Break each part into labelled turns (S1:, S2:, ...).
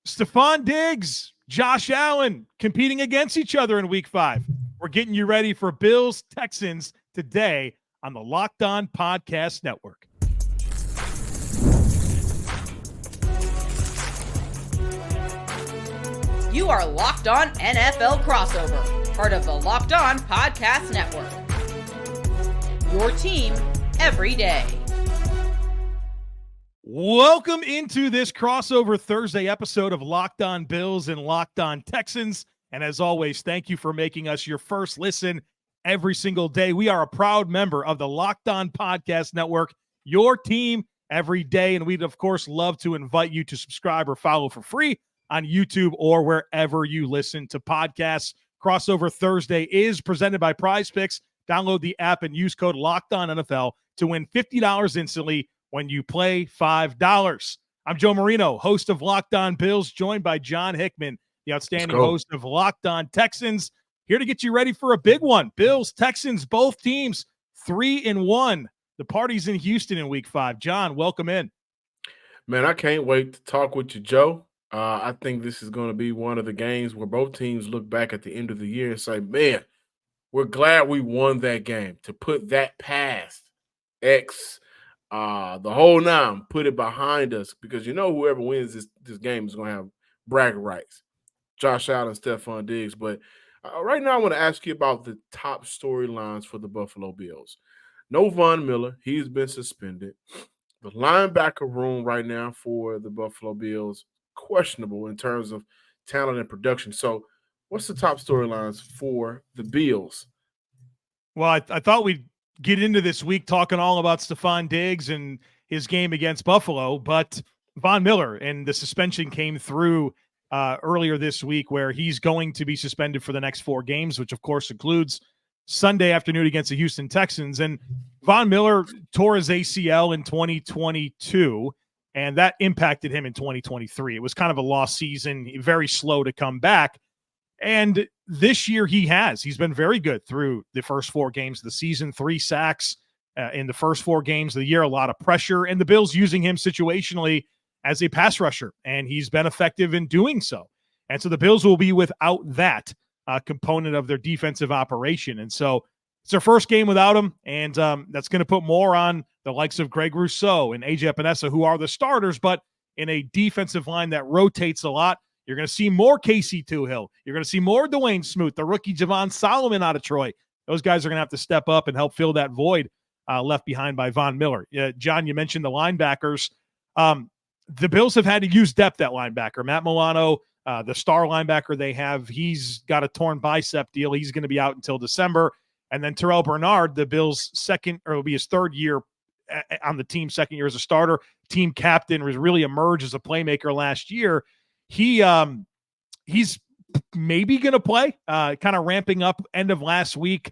S1: Stefon Diggs, Josh Allen competing against each other in week 5. We're getting you ready for Bills Texans today on the Locked On Podcast Network.
S2: You are Locked On NFL Crossover, part of the Locked On Podcast Network. Your team every day.
S1: Welcome into this crossover Thursday episode of Locked On Bills and Locked On Texans. And as always, thank you for making us your first listen every single day. We are a proud member of the Locked On Podcast Network, your team every day. And we'd, of course, love to invite you to subscribe or follow for free on YouTube or wherever you listen to podcasts. Crossover Thursday is presented by Prize Picks. Download the app and use code LOCKEDONNFL to win $50 instantly when you play $5. I'm Joe Marino, host of Locked On Bills, joined by John Hickman, the outstanding host of Locked On Texans, here to get you ready for a big one. Bills, Texans, both teams 3-1. The party's in Houston in week 5. John, welcome in.
S3: Man, I can't wait to talk with you, Joe. I think this is going to be one of the games where both teams look back at the end of the year and say, man, we're glad we won that game. To put that past X, the whole 9, put it behind us, because whoever wins this game is going to have bragging rights. Josh Allen, Stefon Diggs. But right now I want to ask you about the top storylines for the Buffalo Bills. No Von Miller. He's been suspended. The linebacker room right now for the Buffalo Bills, questionable in terms of talent and production. So what's the top storylines for the Bills?
S1: Well, I thought we'd get into this week talking all about Stefon Diggs and his game against Buffalo, but Von Miller and the suspension came through earlier this week, where he's going to be suspended for the next 4 games, which of course includes Sunday afternoon against the Houston Texans. And Von Miller tore his ACL in 2022, and that impacted him in 2023. It was kind of a lost season, very slow to come back. And this year he's been very good through the first 4 games of the season, 3 sacks in the first 4 games of the year, a lot of pressure, and the Bills using him situationally as a pass rusher, and he's been effective in doing so. And so the Bills will be without that component of their defensive operation. And so it's their first game without him, and that's going to put more on the likes of Greg Rousseau and A.J. Epinesa, who are the starters, but in a defensive line that rotates a lot. You're going to see more Casey Tuhill. You're going to see more Dwayne Smoot, the rookie Javon Solomon out of Troy. Those guys are going to have to step up and help fill that void left behind by Von Miller. John, you mentioned the linebackers. The Bills have had to use depth at linebacker. Matt Milano, the star linebacker they have, he's got a torn bicep deal. He's going to be out until December. And then Terrell Bernard, the Bills' it'll be his 3rd year on the team, 2nd year as a starter, team captain, was really emerged as a playmaker last year. He's maybe going to play, kind of ramping up end of last week,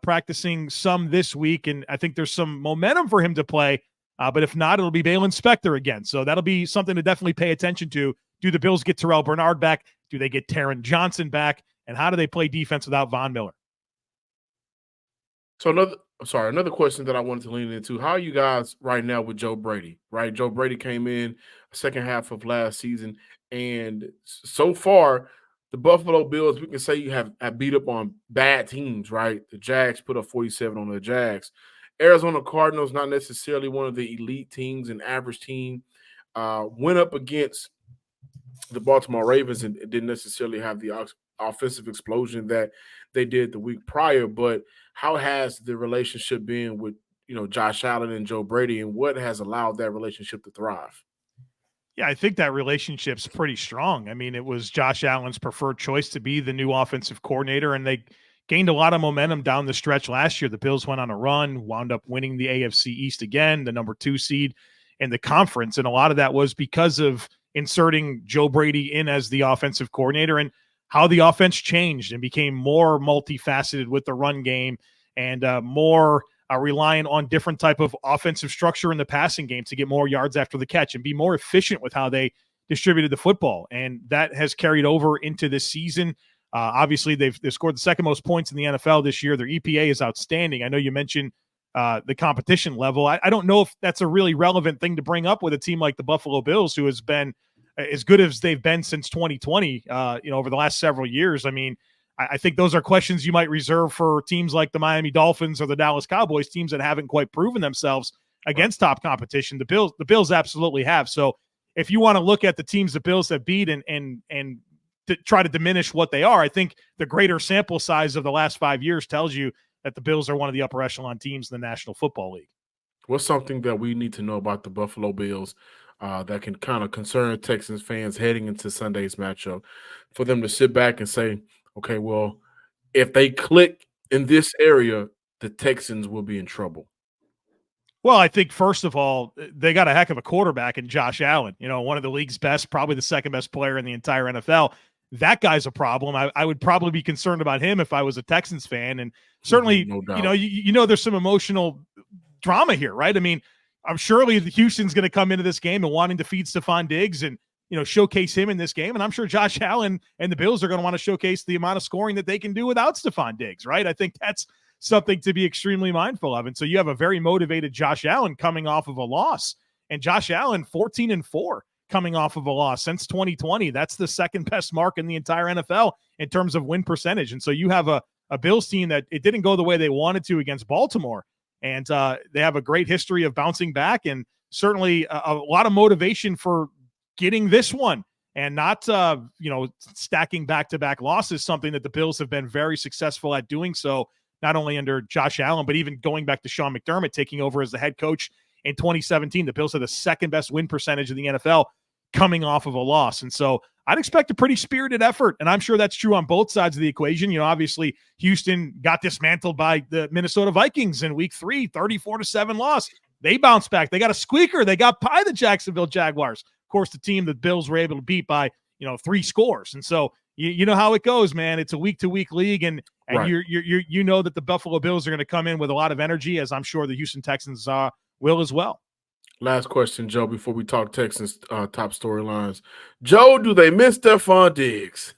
S1: practicing some this week. And I think there's some momentum for him to play. But if not, it'll be Balen Spector again. So that'll be something to definitely pay attention to. Do the Bills get Terrell Bernard back? Do they get Taron Johnson back? And how do they play defense without Von Miller?
S3: So another question that I wanted to lean into. How are you guys right now with Joe Brady? Right, Joe Brady came in the second half of last season, and so far, the Buffalo Bills, we can say you have beat up on bad teams, right? The Jags put up 47 on the Jags. Arizona Cardinals, not necessarily one of the elite teams, an average team, went up against the Baltimore Ravens and didn't necessarily have the offensive explosion that they did the week prior. But how has the relationship been with, Josh Allen and Joe Brady, and what has allowed that relationship to thrive?
S1: Yeah, I think that relationship's pretty strong. I mean, it was Josh Allen's preferred choice to be the new offensive coordinator, and they gained a lot of momentum down the stretch last year. The Bills went on a run, wound up winning the AFC East again, the number 2 seed in the conference. And a lot of that was because of inserting Joe Brady in as the offensive coordinator and how the offense changed and became more multifaceted with the run game and more reliant on different type of offensive structure in the passing game to get more yards after the catch and be more efficient with how they distributed the football. And that has carried over into this season. Obviously, they've scored the second most points in the NFL this year. Their EPA is outstanding. I know you mentioned the competition level. I don't know if that's a really relevant thing to bring up with a team like the Buffalo Bills, who has been as good as they've been since 2020, over the last several years. I mean, I think those are questions you might reserve for teams like the Miami Dolphins or the Dallas Cowboys, teams that haven't quite proven themselves against top competition. The Bills absolutely have. So if you want to look at the teams the Bills have beat and to try to diminish what they are, I think the greater sample size of the last 5 years tells you that the Bills are one of the upper echelon teams in the National Football League.
S3: What's something that we need to know about the Buffalo Bills that can kind of concern Texans fans heading into Sunday's matchup for them to sit back and say, okay, well, if they click in this area, the Texans will be in trouble?
S1: Well, I think first of all, they got a heck of a quarterback in Josh Allen, one of the league's best, probably the second best player in the entire NFL. That guy's a problem. I would probably be concerned about him if I was a Texans fan. And certainly,
S3: No doubt.
S1: There's some emotional drama here, right? I mean, I'm surely Houston's going to come into this game and wanting to feed Stefon Diggs and, showcase him in this game. And I'm sure Josh Allen and the Bills are going to want to showcase the amount of scoring that they can do without Stefon Diggs, right? I think that's something to be extremely mindful of. And so you have a very motivated Josh Allen coming off of a loss. And Josh Allen, 14-4 coming off of a loss since 2020. That's the second best mark in the entire NFL in terms of win percentage. And so you have a Bills team that it didn't go the way they wanted to against Baltimore. And they have a great history of bouncing back and certainly a lot of motivation for getting this one and not, stacking back-to-back losses, something that the Bills have been very successful at doing so, not only under Josh Allen, but even going back to Sean McDermott taking over as the head coach in 2017. The Bills had the second best win percentage in the NFL coming off of a loss. And so I'd expect a pretty spirited effort, and I'm sure that's true on both sides of the equation. Obviously, Houston got dismantled by the Minnesota Vikings in week 3, 34-7 loss. They bounced back. They got a squeaker. They got by the Jacksonville Jaguars. Of course, the team that Bills were able to beat by, 3 scores. And so you know how it goes, man. It's a week-to-week league, and
S3: Right.
S1: you know that the Buffalo Bills are going to come in with a lot of energy, as I'm sure the Houston Texans will as well.
S3: Last question, Joe, before we talk Texans top storylines. Joe, do they miss Stefon Diggs?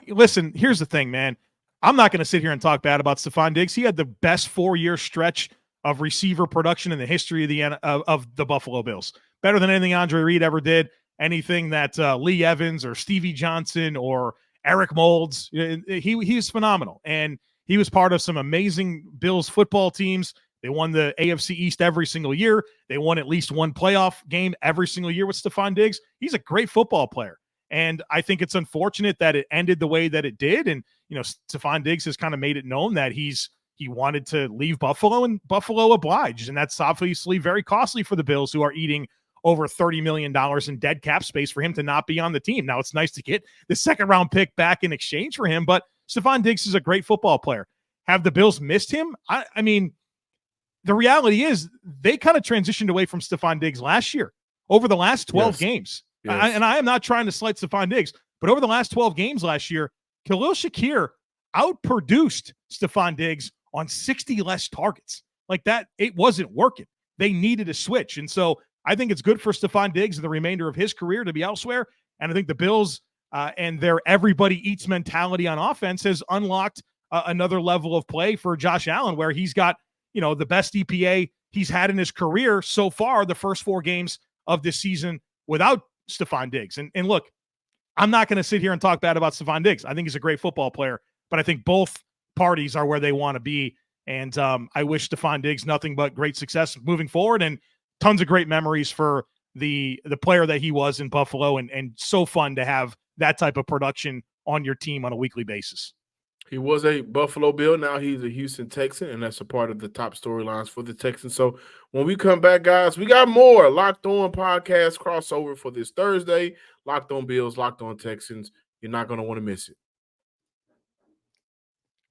S1: Listen, here's the thing, man. I'm not going to sit here and talk bad about Stefon Diggs. He had the best 4-year stretch of receiver production in the history of the Buffalo Bills. Better than anything Andre Reed ever did, anything that Lee Evans or Stevie Johnson or Eric Moulds. He's phenomenal. And he was part of some amazing Bills football teams. They won the AFC East every single year. They won at least one playoff game every single year with Stefon Diggs. He's a great football player. And I think it's unfortunate that it ended the way that it did. And, Stefon Diggs has kind of made it known that he wanted to leave Buffalo, and Buffalo obliged. And that's obviously very costly for the Bills, who are eating over $30 million in dead cap space for him to not be on the team. Now, it's nice to get the second-round pick back in exchange for him, but Stefon Diggs is a great football player. Have the Bills missed him? I mean, the reality is they kind of transitioned away from Stefon Diggs last year over the last 12 games.
S3: Yes.
S1: And I am not trying to slight Stefon Diggs, but over the last 12 games last year, Khalil Shakir outproduced Stefon Diggs on 60 less targets. Like that, it wasn't working. They needed a switch. And so I think it's good for Stefon Diggs and the remainder of his career to be elsewhere. And I think the Bills and their everybody eats mentality on offense has unlocked another level of play for Josh Allen, where he's got, the best EPA he's had in his career so far, the first 4 games of this season without Stefon Diggs. And look, I'm not going to sit here and talk bad about Stefon Diggs. I think he's a great football player, but I think both parties are where they want to be. And I wish Stefon Diggs nothing but great success moving forward and tons of great memories for the player that he was in Buffalo, and so fun to have that type of production on your team on a weekly basis.
S3: He was a Buffalo Bill. Now he's a Houston Texan, and that's a part of the top storylines for the Texans. So when we come back, guys, we got more Locked On podcast crossover for this Thursday. Locked On Bills, Locked On Texans. You're not going to want to miss it.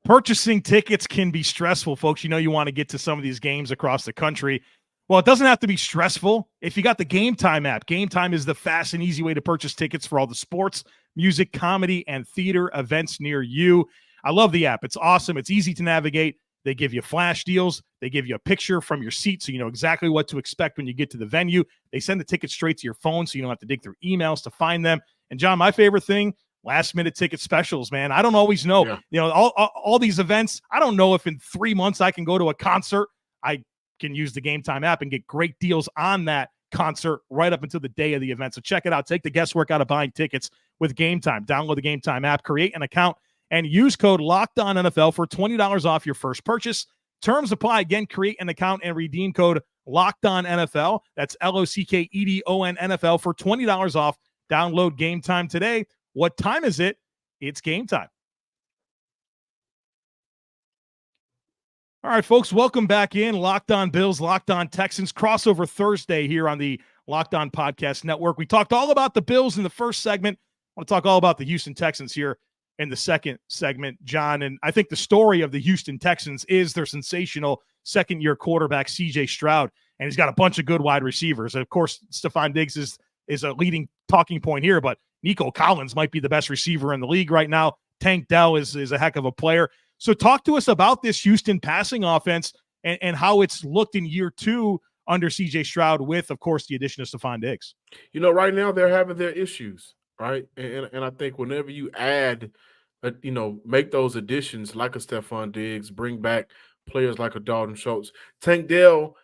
S1: Purchasing tickets can be stressful, folks. You want to get to some of these games across the country. Well, it doesn't have to be stressful. If you got the Game Time app, Game Time is the fast and easy way to purchase tickets for all the sports, music, comedy, and theater events near you. I love the app. It's awesome. It's easy to navigate. They give you flash deals. They give you a picture from your seat so you know exactly what to expect when you get to the venue. They send the tickets straight to your phone so you don't have to dig through emails to find them. And John, my favorite thing, last-minute ticket specials, man. I don't always know.
S3: Yeah.
S1: All these events, I don't know if in 3 months I can go to a concert. I can use the Game Time app and get great deals on that concert right up until the day of the event. So check it out. Take the guesswork out of buying tickets with Game Time. Download the Game Time app, create an account, and use code LOCKEDONNFL for $20 off your first purchase. Terms apply. Again, create an account and redeem code LOCKEDONNFL. That's LOCKEDON NFL for $20 off. Download Game Time today. What time is it? It's game time. All right, folks, welcome back in. Locked On Bills, Locked On Texans, crossover Thursday here on the Locked On Podcast Network. We talked all about the Bills in the first segment. I want to talk all about the Houston Texans here in the second segment, John. And I think the story of the Houston Texans is their sensational second-year quarterback, C.J. Stroud, and he's got a bunch of good wide receivers. And of course, Stefon Diggs is a leading talking point here, but Nico Collins might be the best receiver in the league right now. Tank Dell is a heck of a player. So talk to us about this Houston passing offense and how it's looked in year two under C.J. Stroud with, of course, the addition of Stefon Diggs.
S3: You know, right now they're having their issues, right? And I think whenever you add, make those additions like a Stefon Diggs, bring back players like a Dalton Schultz. Tank Dell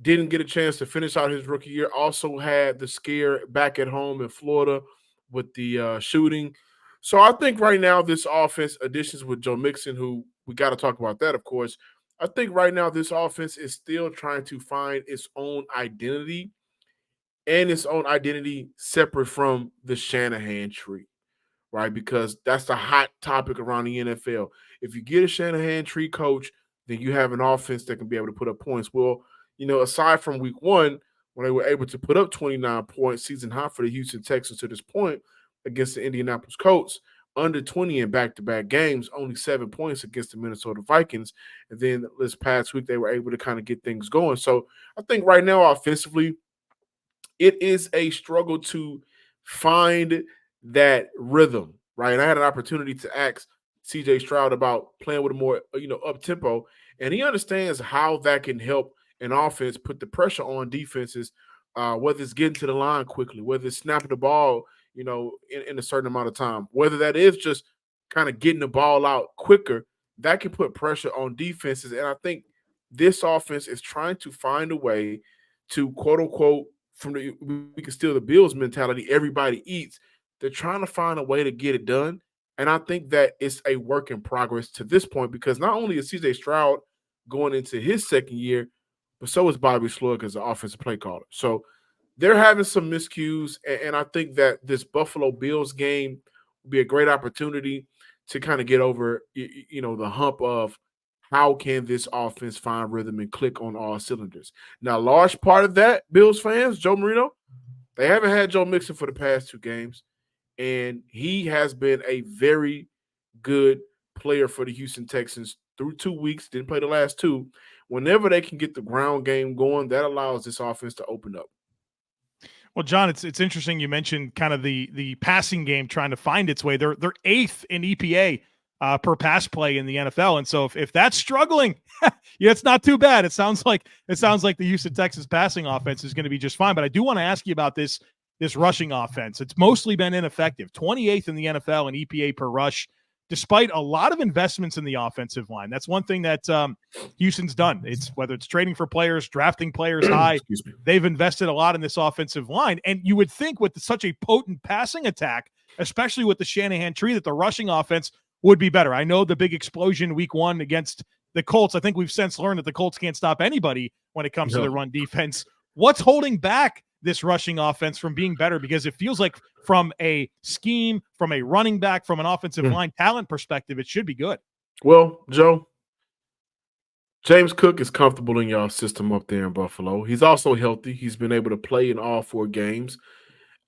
S3: didn't get a chance to finish out his rookie year, also had the scare back at home in Florida with the shooting. So I think right now this offense, additions with Joe Mixon, who we got to talk about that, of course. I think right now this offense is still trying to find its own identity and its own identity separate from the Shanahan tree, right? Because that's the hot topic around the NFL. If you get a Shanahan tree coach, then you have an offense that can be able to put up points. Well, aside from week one, when they were able to put up 29 points, season high for the Houston Texans to this point, against the Indianapolis Colts, under 20 in back-to-back games, only 7 points against the Minnesota Vikings. And then this past week, they were able to kind of get things going. So I think right now, offensively, it is a struggle to find that rhythm, right? And I had an opportunity to ask C.J. Stroud about playing with a more, up-tempo, and he understands how that can help an offense put the pressure on defenses, whether it's getting to the line quickly, whether it's snapping the ball, in a certain amount of time, whether that is just kind of getting the ball out quicker, that can put pressure on defenses. And I think this offense is trying to find a way to, quote unquote, we can steal the Bills mentality, everybody eats. They're trying to find a way to get it done. And I think that it's a work in progress to this point, because not only is CJ Stroud going into his second year, but so is Bobby Slug as an offensive play caller. So they're having some miscues, and I think that this Buffalo Bills game will be a great opportunity to kind of get over, the hump of how can this offense find rhythm and click on all cylinders. Now, a large part of that, Bills fans, Joe Marino, they haven't had Joe Mixon for the past 2 games, and he has been a very good player for the Houston Texans through 2 weeks, didn't play the last 2. Whenever they can get the ground game going, that allows this offense to open up.
S1: Well, John, it's interesting you mentioned kind of the passing game trying to find its way. They're 8th in EPA per pass play in the NFL, and so if that's struggling, it's not too bad. It sounds like the Houston Texans passing offense is going to be just fine. But I do want to ask you about this rushing offense. It's mostly been ineffective. 28th in the NFL in EPA per rush, despite a lot of investments in the offensive line. That's one thing that Houston's done. It's whether it's trading for players, drafting players high, they've invested a lot in this offensive line. And you would think with such a potent passing attack, especially with the Shanahan tree, that the rushing offense would be better. I know the big explosion week 1 against the Colts. I think we've since learned that the Colts can't stop anybody when it comes to the run defense. What's holding back this rushing offense from being better? Because it feels like from a scheme, from a running back, from an offensive line talent perspective, it should be good.
S3: Well, Joe, James Cook is comfortable in y'all system up there in Buffalo. He's also healthy. He's been able to play in all 4 games.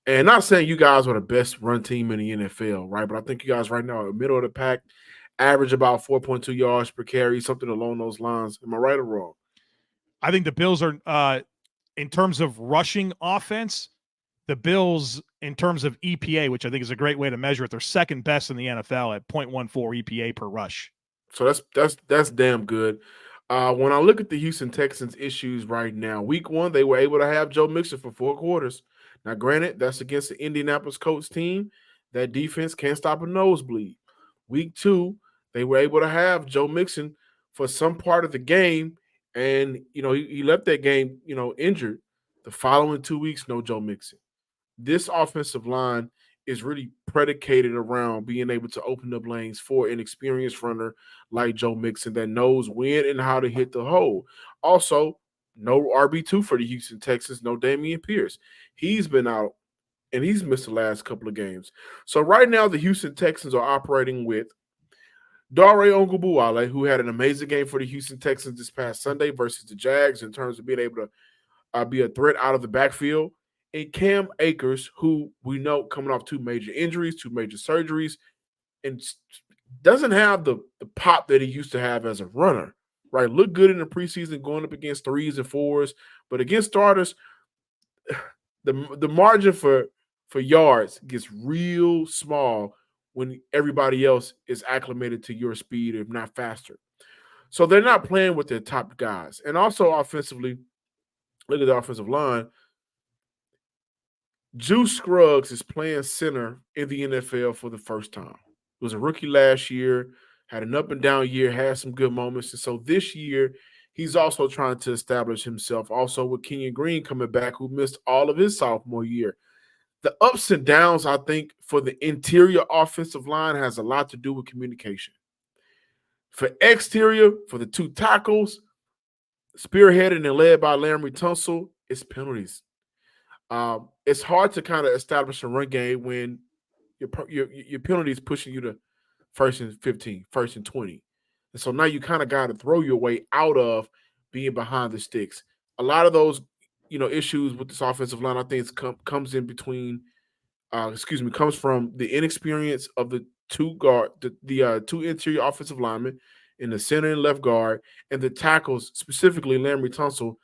S3: And not saying you guys are the best run team in the NFL, right? But I think you guys right now are middle of the pack, average about 4.2 yards per carry, something along those lines. Am I right or wrong?
S1: I think the Bills are in terms of rushing offense, the Bills, in terms of EPA, which I think is a great way to measure it, they're second best in the NFL at 0.14 EPA per rush.
S3: So that's damn good. When I look at the Houston Texans issues right now, week 1, they were able to have Joe Mixon for 4 quarters. Now, granted, that's against the Indianapolis Colts team. That defense can't stop a nosebleed. Week 2, they were able to have Joe Mixon for some part of the game, and he left that game injured. The following 2 weeks, no Joe Mixon. This offensive line is really predicated around being able to open up lanes for an experienced runner like Joe Mixon that knows when and how to hit the hole. Also, no RB2 for the Houston Texans, no Dameon Pierce. He's been out and he's missed the last couple of games. So right now, the Houston Texans are operating with Dare Ogunbowale, who had an amazing game for the Houston Texans this past Sunday versus the Jags in terms of being able to be a threat out of the backfield. And Cam Akers, who we know coming off 2 major injuries, 2 major surgeries, and doesn't have the pop that he used to have as a runner, right? Looked good in the preseason going up against 3s and 4s, but against starters, the margin for yards gets real small when everybody else is acclimated to your speed, if not faster. So they're not playing with their top guys. And also offensively, look at the offensive line. Juice Scruggs is playing center in the NFL for the first time. He was a rookie last year, had an up and down year, had some good moments. And so this year, he's also trying to establish himself. Also with Kenyon Green coming back, who missed all of his sophomore year. The ups and downs, I think, for the interior offensive line has a lot to do with communication. For exterior, for the 2 tackles, spearheaded and led by Laremy Tunsil, it's penalties. It's hard to kind of establish a run game when your penalty is pushing you to 1st and 15, 1st and 20. And so now you kind of got to throw your way out of being behind the sticks. A lot of those, issues with this offensive line, I think comes from the inexperience of the 2 guard, the 2 interior offensive linemen in the center and left guard, and the tackles, specifically Laremy Tunsil,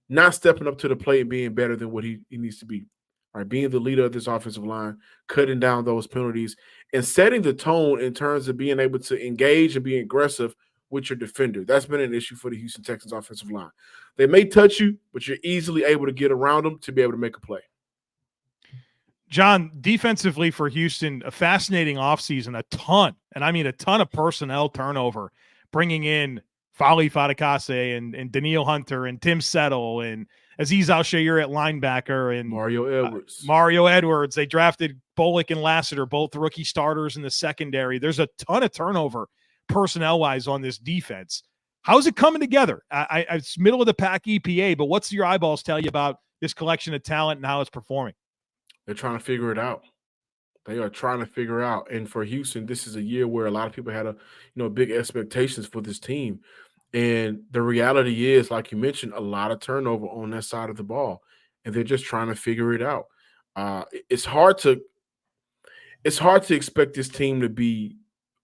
S3: not stepping up to the plate and being better than what he needs to be. All right, being the leader of this offensive line, cutting down those penalties, and setting the tone in terms of being able to engage and be aggressive with your defender. That's been an issue for the Houston Texans offensive line. They may touch you, but you're easily able to get around them to be able to make a play.
S1: John, defensively for Houston, a fascinating offseason, a ton of personnel turnover, bringing in Fali Fadakase and Daniil Hunter and Tim Settle and Azeez Al-Shaair at linebacker and
S3: Mario Edwards.
S1: They drafted Bullock and Lassiter, both rookie starters in the secondary. There's a ton of turnover personnel-wise on this defense. How's it coming together? It's middle of the pack EPA, but what's your eyeballs tell you about this collection of talent and how it's performing?
S3: They're trying to figure it out. They are trying to figure out. And for Houston, this is a year where a lot of people had big expectations for this team. And the reality is, like you mentioned, a lot of turnover on that side of the ball. And they're just trying to figure it out. It's hard to expect this team to be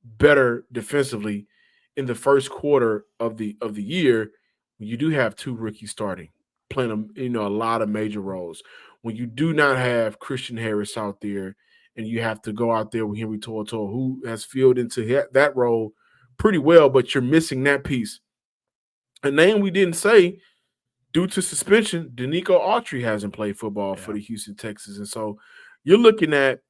S3: better defensively in the first quarter of the year when you do have 2 rookies starting, playing a lot of major roles. When you do not have Christian Harris out there and you have to go out there with Henry To'oTo'o, who has filled into that role pretty well, but you're missing that piece. A name we didn't say, due to suspension, Danico Autry hasn't played football for the Houston Texans. And so you're looking at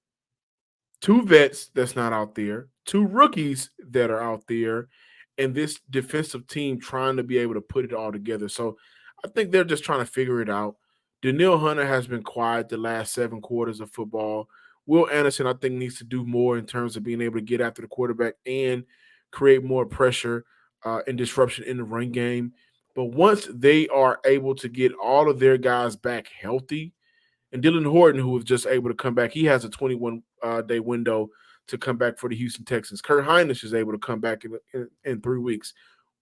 S3: 2 vets that's not out there, 2 rookies that are out there, and this defensive team trying to be able to put it all together. So I think they're just trying to figure it out. Daniil Hunter has been quiet the last 7 quarters of football. Will Anderson, I think, needs to do more in terms of being able to get after the quarterback and create more pressure and disruption in the run game. But once they are able to get all of their guys back healthy, and Dylan Horton, who was just able to come back, he has a 21-day window to come back for the Houston Texans. Kurt Hinish is able to come back in 3 weeks.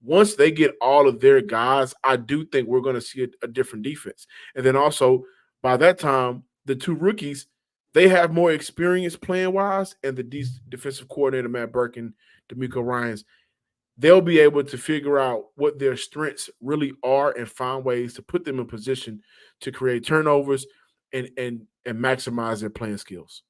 S3: Once they get all of their guys, I do think we're going to see a different defense. And then also, by that time, the 2 rookies, they have more experience playing-wise, and the defensive coordinator, Matt Burke and D'Amico Ryans, they'll be able to figure out what their strengths really are and find ways to put them in position to create turnovers and maximize their playing skills.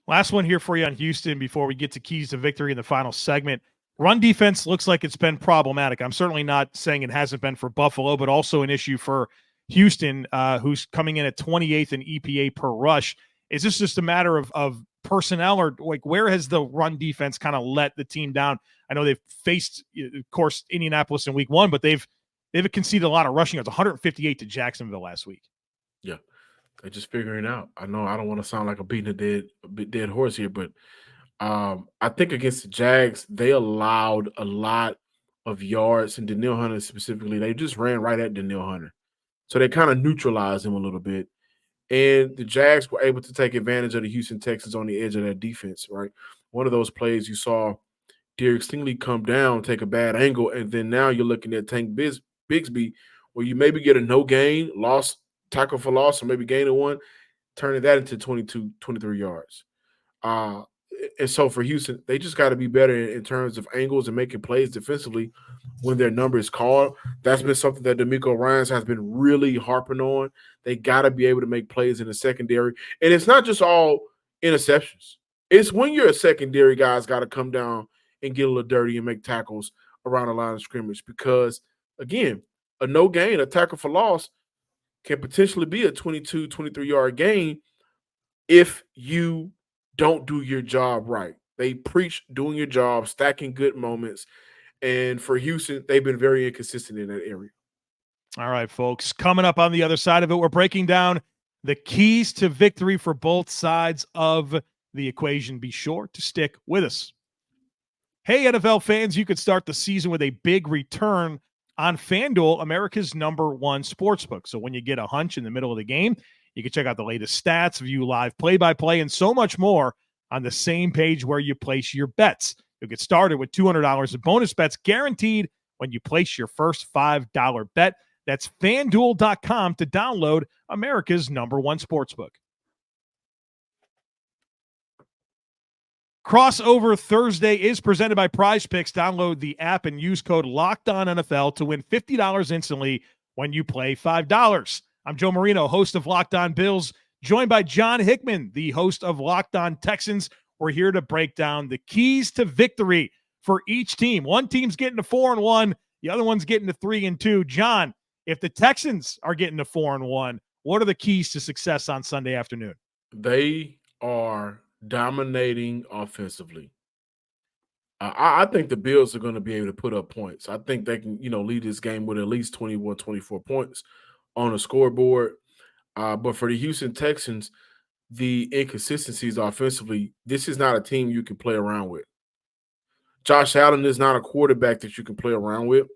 S1: Last one here for you on Houston before we get to keys to victory in the final segment. Run defense looks like it's been problematic. I'm certainly not saying it hasn't been for Buffalo, but also an issue for Houston, who's coming in at 28th in EPA per rush. Is this just a matter of personnel, or like where has the run defense kind of let the team down? I know they've faced, of course, Indianapolis in week 1, but they've conceded a lot of rushing yards, 158 to Jacksonville last week.
S3: Yeah, they're just figuring it out. I know I don't want to sound like I'm beating a dead horse here, but I think against the Jags, they allowed a lot of yards, and Danielle Hunter specifically. They just ran right at Danielle Hunter, so they kind of neutralized him a little bit. And the Jags were able to take advantage of the Houston Texans on the edge of that defense. Right, one of those plays you saw Derek Stingley come down, take a bad angle, and then now you're looking at Bigsby, where you maybe get a no gain, loss, tackle for loss, or maybe gain of one, turning that into 22, 23 yards. Uh, and so for Houston, they just got to be better in terms of angles and making plays defensively when their number is called. That's been something that D'Amico Ryans has been really harping on. They got to be able to make plays in the secondary. And it's not just all interceptions. It's when you're a secondary guy's got to come down and get a little dirty and make tackles around the line of scrimmage because, again, a no gain, a tackle for loss can potentially be a 22, 23-yard gain if you don't do your job right. They preach doing your job, stacking good moments. And for Houston, they've been very inconsistent in that area.
S1: All right, folks. Coming up on the other side of it, we're breaking down the keys to victory for both sides of the equation. Be sure to stick with us. Hey, NFL fans, you could start the season with a big return on FanDuel, America's #1 sportsbook. So when you get a hunch in the middle of the game, you can check out the latest stats, view live play-by-play, and so much more on the same page where you place your bets. You'll get started with $200 of bonus bets guaranteed when you place your first $5 bet. That's FanDuel.com to download America's #1 sportsbook. Crossover Thursday is presented by Prize Picks. Download the app and use code LOCKEDONNFL to win $50 instantly when you play $5. I'm Joe Marino, host of Locked On Bills, joined by John Hickman, the host of Locked On Texans. We're here to break down the keys to victory for each team. One team's getting to 4-1, the other one's getting to 3-2. John, if the Texans are getting to 4-1, what are the keys to success on Sunday afternoon?
S3: They are dominating offensively. I think the Bills are going to be able to put up points. I think they can, lead this game with at least 21, 24 points on the scoreboard. But for the Houston Texans, the inconsistencies offensively, this is not a team you can play around with. Josh Allen is not a quarterback that you can play around with.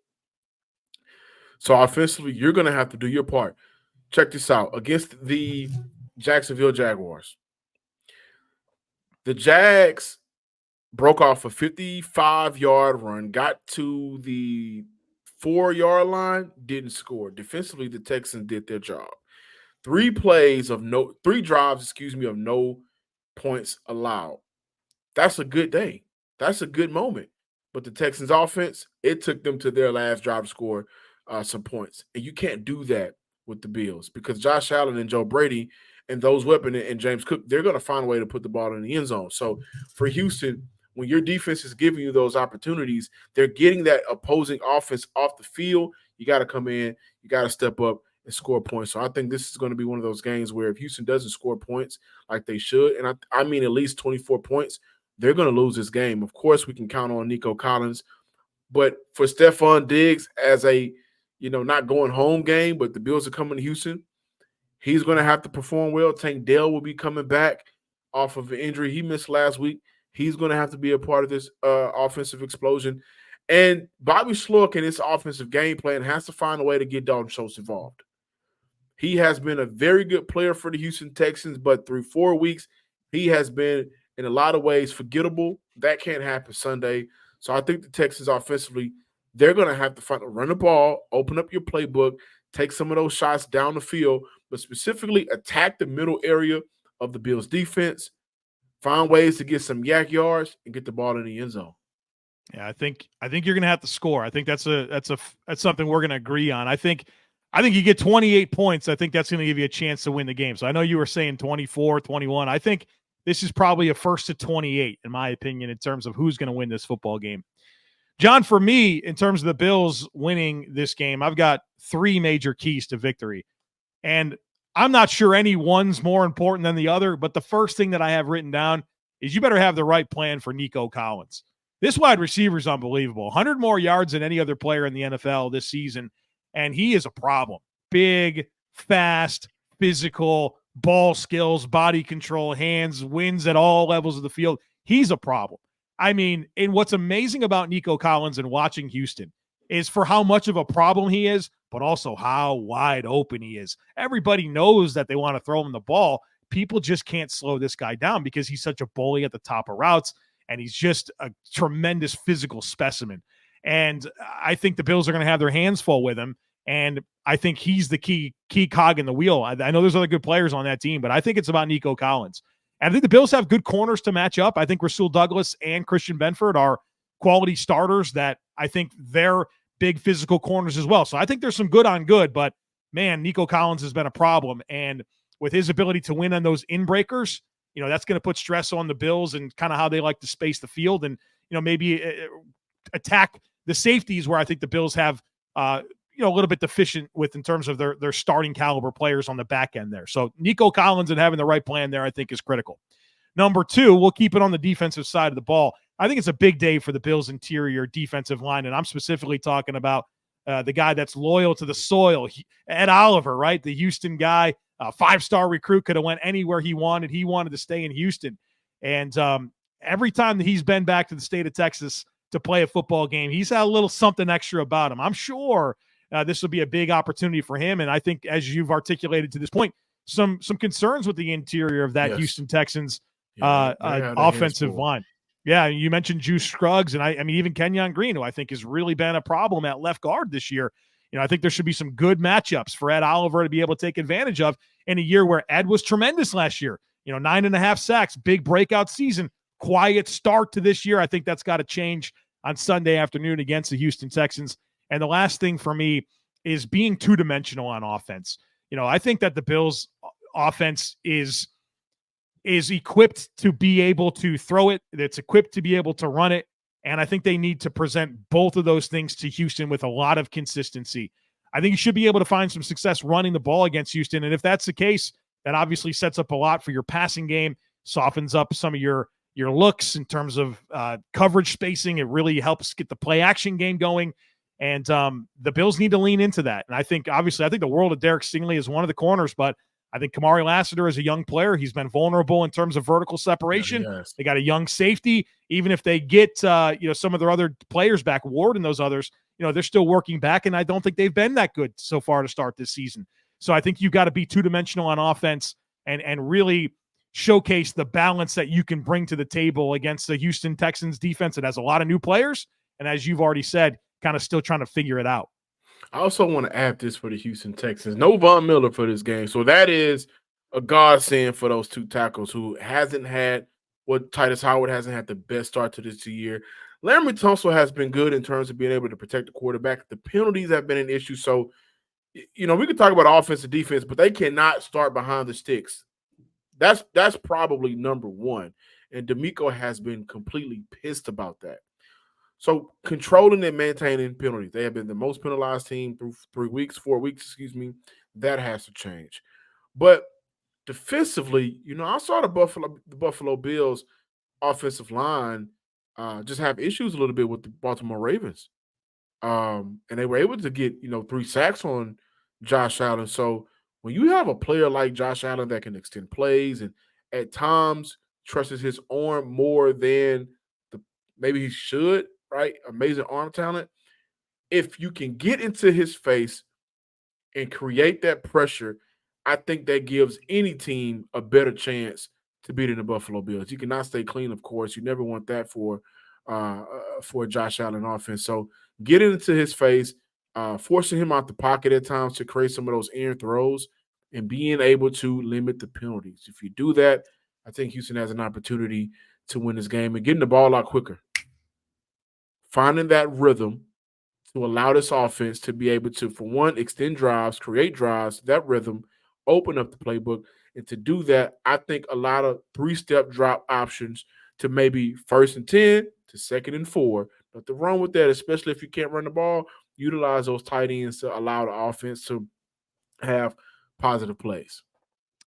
S3: So offensively, you're going to have to do your part. Check this out. Against the Jacksonville Jaguars, the Jags broke off a 55-yard run, got to the 4-yard line, didn't score. Defensively, the Texans did their job. 3 drives, of no points allowed. That's a good day. That's a good moment. But the Texans offense, it took them to their last drive to score some points. And you can't do that with the Bills because Josh Allen and Joe Brady and those weapons and James Cook, they're going to find a way to put the ball in the end zone. So for Houston, when your defense is giving you those opportunities, they're getting that opposing offense off the field. You got to come in, you got to step up and score points. So I think this is going to be one of those games where if Houston doesn't score points like they should, and I mean at least 24 points, they're going to lose this game. Of course, we can count on Nico Collins, but for Stefon Diggs as a, not going home game, but the Bills are coming to Houston, he's going to have to perform well. Tank Dell will be coming back off of an injury he missed last week. He's going to have to be a part of this offensive explosion. And Bobby Slurk in his offensive game plan has to find a way to get Dalton Schultz involved. He has been a very good player for the Houston Texans, but through 4 weeks, he has been in a lot of ways forgettable. That can't happen Sunday. So I think the Texans offensively, they're going to have to run the ball, open up your playbook, take some of those shots down the field, but specifically attack the middle area of the Bills defense, find ways to get some yak yards, and get the ball in the end zone.
S1: Yeah, I think you're going to have to score. I think that's something we're going to agree on. I think you get 28 points. I think that's going to give you a chance to win the game. So I know you were saying 24, 21. I think this is probably a 1st to 28, in my opinion, in terms of who's going to win this football game. John, for me, in terms of the Bills winning this game, I've got 3 major keys to victory. And I'm not sure any one's more important than the other, but the first thing that I have written down is you better have the right plan for Nico Collins. This wide receiver is unbelievable. 100 more yards than any other player in the NFL this season, and he is a problem. Big, fast, physical, ball skills, body control, hands, wins at all levels of the field. He's a problem. I mean, and what's amazing about Nico Collins and watching Houston is for how much of a problem he is, but also how wide open he is. Everybody knows that they want to throw him the ball. People just can't slow this guy down because he's such a bully at the top of routes, and he's just a tremendous physical specimen. And I think the Bills are going to have their hands full with him. And I think he's the key cog in the wheel. I know there's other good players on that team, but I think it's about Nico Collins. And I think the Bills have good corners to match up. I think Rasul Douglas and Christian Benford are quality starters that I think they're big physical corners as well. So I think there's some good on good, but man, Nico Collins has been a problem. And with his ability to win on those in-breakers, that's going to put stress on the Bills and kind of how they like to space the field and, maybe attack the safeties where I think the Bills have, a little bit deficient with in terms of their starting caliber players on the back end there. So Nico Collins and having the right plan there, I think, is critical. Number two, we'll keep it on the defensive side of the ball. I think it's a big day for the Bills' interior defensive line, and I'm specifically talking about the guy that's loyal to the soil, Ed Oliver, right? The Houston guy, a 5-star recruit, could have went anywhere he wanted. He wanted to stay in Houston. And every time that he's been back to the state of Texas to play a football game, he's had a little something extra about him. I'm sure this will be a big opportunity for him. And I think, as you've articulated to this point, some concerns with the interior of that Houston Texans offensive line. Yeah, you mentioned Juice Scruggs, and I mean, even Kenyon Green, who I think has really been a problem at left guard this year. I think there should be some good matchups for Ed Oliver to be able to take advantage of in a year where Ed was tremendous last year. 9.5 sacks, big breakout season, quiet start to this year. I think that's got to change on Sunday afternoon against the Houston Texans. And the last thing for me is being two-dimensional on offense. I think that the Bills' offense is equipped to be able to throw it. It's equipped to be able to run it. And I think they need to present both of those things to Houston with a lot of consistency. I think you should be able to find some success running the ball against Houston. And if that's the case, that obviously sets up a lot for your passing game, softens up some of your looks in terms of coverage spacing. It really helps get the play action game going. And the Bills need to lean into that. And I think the world of Derek Stingley is one of the corners, but I think Kamari Lassiter is a young player. He's been vulnerable in terms of vertical separation. Yes. They got a young safety. Even if they get some of their other players back, Ward and those others, they're still working back, and I don't think they've been that good so far to start this season. So I think you've got to be two-dimensional on offense and really showcase the balance that you can bring to the table against the Houston Texans defense that has a lot of new players, and as you've already said, kind of still trying to figure it out.
S3: I also want to add this for the Houston Texans. No Von Miller for this game. So that is a godsend for those two tackles who hasn't had what Titus Howard hasn't had the best start to this year. Laremy Tunsil has been good in terms of being able to protect the quarterback. The penalties have been an issue. So, we could talk about offense and defense, but they cannot start behind the sticks. That's probably number one. And D'Amico has been completely pissed about that. So controlling and maintaining penalties. They have been the most penalized team through 4 weeks, that has to change. But defensively, I saw the Buffalo Bills offensive line just have issues a little bit with the Baltimore Ravens. And they were able to get, 3 sacks on Josh Allen. So when you have a player like Josh Allen that can extend plays and at times trusts his arm more than maybe he should, right? Amazing arm talent. If you can get into his face and create that pressure, I think that gives any team a better chance to beat the Buffalo Bills. You cannot stay clean, of course. You never want that for Josh Allen offense. So getting into his face, forcing him out the pocket at times to create some of those errant throws, and being able to limit the penalties. If you do that, I think Houston has an opportunity to win this game and getting the ball out quicker. Finding that rhythm to allow this offense to be able to, for one, extend drives, create drives, that rhythm, open up the playbook. And to do that, I think a lot of 3-step drop options to maybe 1st and 10 to 2nd and 4. But the run with that, especially if you can't run the ball, utilize those tight ends to allow the offense to have positive plays.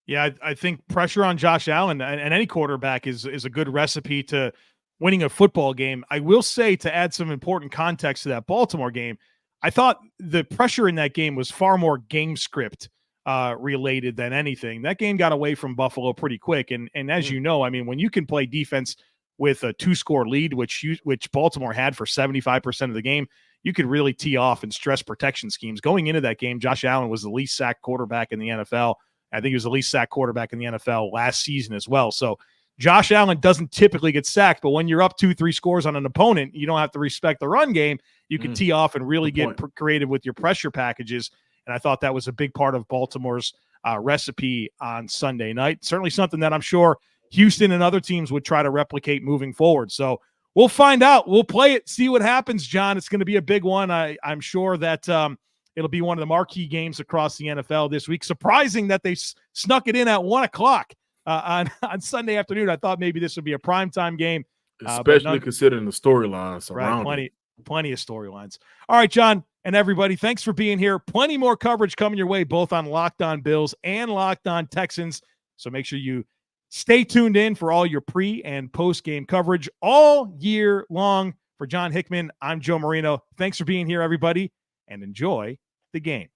S1: Yeah, I think pressure on Josh Allen and any quarterback is a good recipe to winning a football game. I will say, to add some important context to that Baltimore game, I thought the pressure in that game was far more game script related than anything. That game got away from Buffalo pretty quick. And as you know, I mean, when you can play defense with a 2-score lead, which Baltimore had for 75% of the game, you could really tee off and stress protection schemes. Going into that game, Josh Allen was the least sacked quarterback in the NFL. I think he was the least sacked quarterback in the NFL last season as well. So Josh Allen doesn't typically get sacked, but when you're up 2-3 scores on an opponent, you don't have to respect the run game. You can tee off and really get creative with your pressure packages. And I thought that was a big part of Baltimore's recipe on Sunday night. Certainly something that I'm sure Houston and other teams would try to replicate moving forward. So we'll find out. We'll play it, see what happens, John. It's going to be a big one. I'm sure that it'll be one of the marquee games across the NFL this week. Surprising that they snuck it in at 1 o'clock on Sunday afternoon. I thought maybe this would be a primetime game.
S3: Especially considering the storylines around
S1: it. Plenty of storylines. All right, John and everybody, thanks for being here. Plenty more coverage coming your way, both on Locked On Bills and Locked On Texans. So make sure you stay tuned in for all your pre- and post-game coverage all year long. For John Hickman, I'm Joe Marino. Thanks for being here, everybody, and enjoy the game.